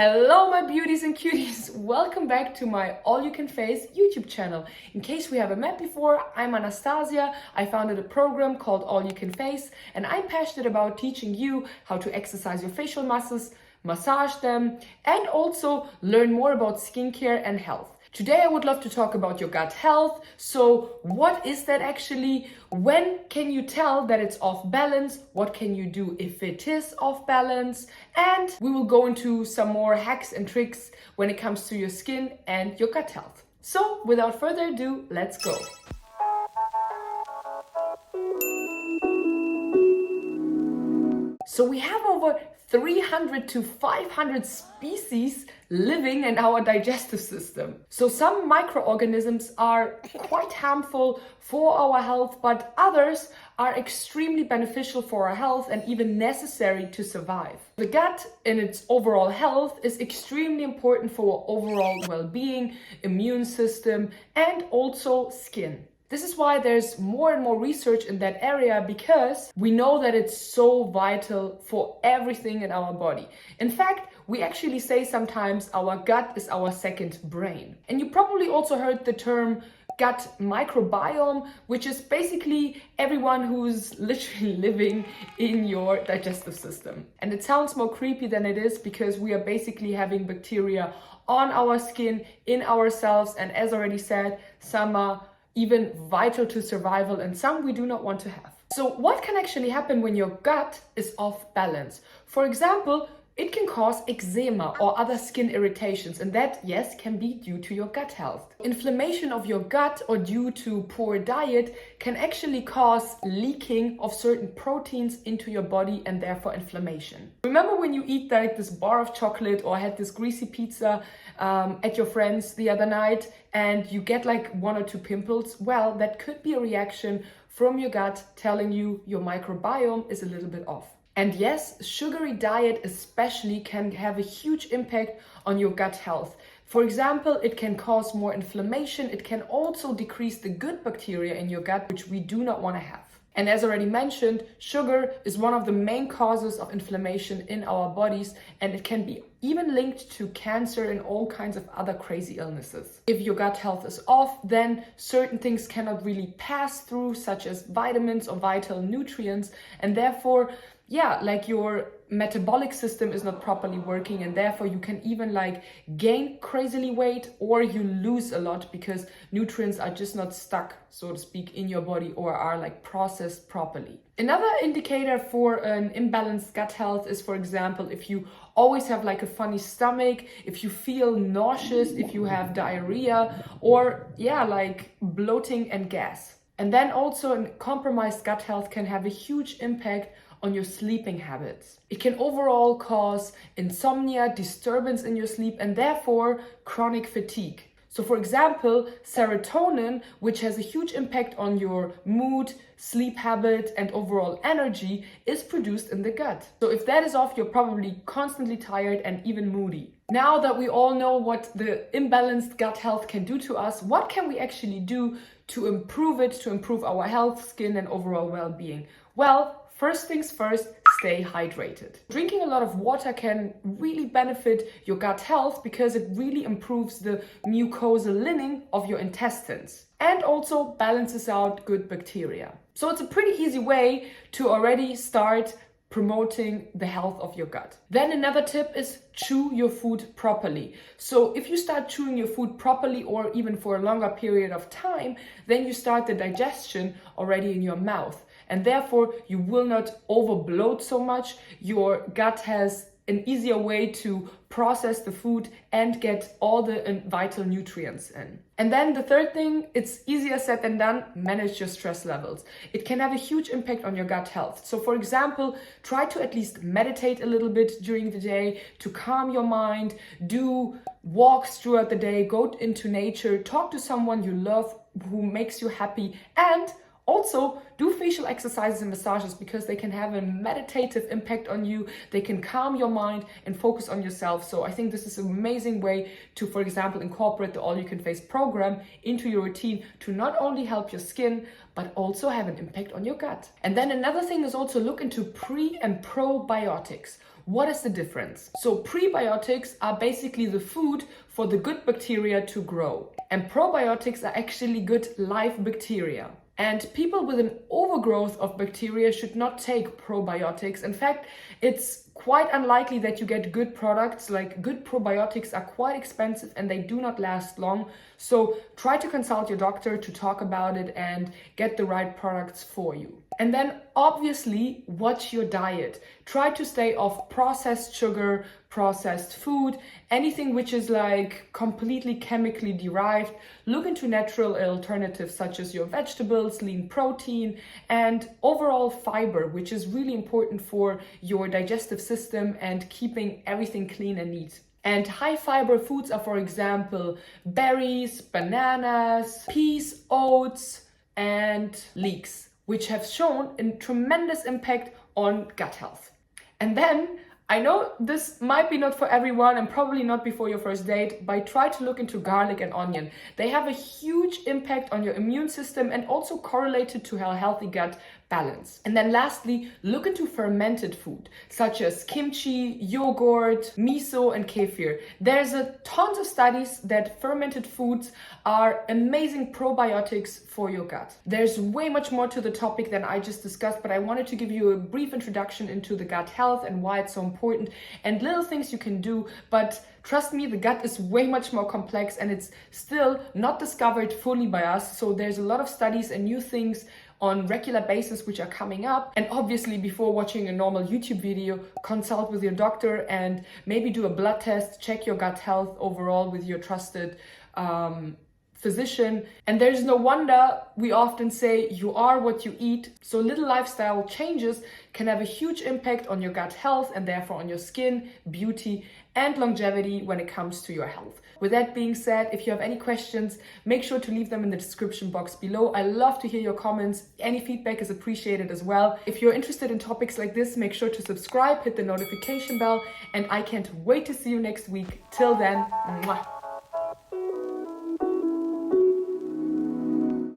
Hello my beauties and cuties, welcome back to my All You Can Face YouTube channel. In case we haven't met before, I'm Anastasia. I founded a program called All You Can Face and I'm passionate about teaching you how to exercise your facial muscles, massage them, and also learn more about skincare and health. Today I would love to talk about your gut health. So what is that actually? When can you tell that it's off balance? What can you do if it is off balance? And we will go into some more hacks and tricks when it comes to your skin and your gut health. So without further ado, let's go. So we have over 300 to 500 species living in our digestive system. So some microorganisms are quite harmful for our health, but others are extremely beneficial for our health and even necessary to survive. The gut in its overall health is extremely important for our overall well-being, immune system, and also skin. This is why there's more and more research in that area, because we know that it's so vital for everything in our body. In fact, we actually say sometimes our gut is our second brain. And you probably also heard the term gut microbiome, which is basically everyone who's literally living in your digestive system. And it sounds more creepy than it is, because we are basically having bacteria on our skin, in ourselves, and as already said, some are even vital to survival and some we do not want to have. So what can actually happen when your gut is off balance? For example, it can cause eczema or other skin irritations, and that, yes, can be due to your gut health. Inflammation of your gut or due to poor diet can actually cause leaking of certain proteins into your body and therefore inflammation. Remember when you eat like this bar of chocolate or had this greasy pizza at your friend's the other night and you get like 1 or 2 pimples? Well, that could be a reaction from your gut telling you your microbiome is a little bit off. And yes, sugary diet especially can have a huge impact on your gut health. For example, it can cause more inflammation. It can also decrease the good bacteria in your gut, which we do not want to have. And as already mentioned, sugar is one of the main causes of inflammation in our bodies, and it can be even linked to cancer and all kinds of other crazy illnesses. If your gut health is off, then certain things cannot really pass through, such as vitamins or vital nutrients, and therefore, like your metabolic system is not properly working, and therefore you can even like gain crazily weight or you lose a lot because nutrients are just not stuck, so to speak, in your body or are like processed properly. Another indicator for an imbalanced gut health is, for example, if you always have like a funny stomach, if you feel nauseous, if you have diarrhea, or like bloating and gas. And then also a compromised gut health can have a huge impact on your sleeping habits. It can overall cause insomnia, disturbance in your sleep, and therefore chronic fatigue. So for example, serotonin, which has a huge impact on your mood, sleep habit, and overall energy, is produced in the gut. So if that is off, you're probably constantly tired and even moody. Now that we all know what the imbalanced gut health can do to us, what can we actually do to improve it, to improve our health, skin, and overall well-being? Well, first things first, stay hydrated. Drinking a lot of water can really benefit your gut health because it really improves the mucosal lining of your intestines and also balances out good bacteria. So it's a pretty easy way to already start promoting the health of your gut. Then another tip is chew your food properly. So if you start chewing your food properly or even for a longer period of time, then you start the digestion already in your mouth. And therefore you will not overbloat so much. Your gut has an easier way to process the food and get all the vital nutrients in. And then the third thing, it's easier said than done, manage your stress levels. It can have a huge impact on your gut health. So for example, try to at least meditate a little bit during the day to calm your mind, do walks throughout the day, go into nature, talk to someone you love who makes you happy, and also, do facial exercises and massages because they can have a meditative impact on you. They can calm your mind and focus on yourself. So I think this is an amazing way to, for example, incorporate the All You Can Face program into your routine to not only help your skin, but also have an impact on your gut. And then another thing is also look into pre and probiotics. What is the difference? So prebiotics are basically the food for the good bacteria to grow, and probiotics are actually good live bacteria. And people with an overgrowth of bacteria should not take probiotics. In fact, it's quite unlikely that you get good products. Like, good probiotics are quite expensive and they do not last long. So try to consult your doctor to talk about it and get the right products for you. And then obviously watch your diet. Try to stay off processed sugar, processed food, anything which is like completely chemically derived. Look into natural alternatives such as your vegetables, lean protein, and overall fiber, which is really important for your digestive system and keeping everything clean and neat. And high fiber foods are, for example, berries, bananas, peas, oats, and leeks, which have shown a tremendous impact on gut health. And then, I know this might be not for everyone and probably not before your first date, but try to look into garlic and onion. They have a huge impact on your immune system and also correlated to a healthy gut balance. And then lastly, look into fermented food such as kimchi, yogurt, miso, and kefir. There's tons of studies that fermented foods are amazing probiotics for your gut. There's way much more to the topic than I just discussed, but I wanted to give you a brief introduction into the gut health and why it's so important and little things you can do. But trust me, the gut is way much more complex and it's still not discovered fully by us. So there's a lot of studies and new things on regular basis which are coming up. And obviously, before watching a normal YouTube video, consult with your doctor and maybe do a blood test, check your gut health overall with your trusted physician. And there's no wonder we often say you are what you eat. So little lifestyle changes can have a huge impact on your gut health and therefore on your skin, beauty, and longevity when it comes to your health. With that being said, if you have any questions, make sure to leave them in the description box below. I love to hear your comments. Any feedback is appreciated as well. If you're interested in topics like this, make sure to subscribe, hit the notification bell, and I can't wait to see you next week. Till then, mwah.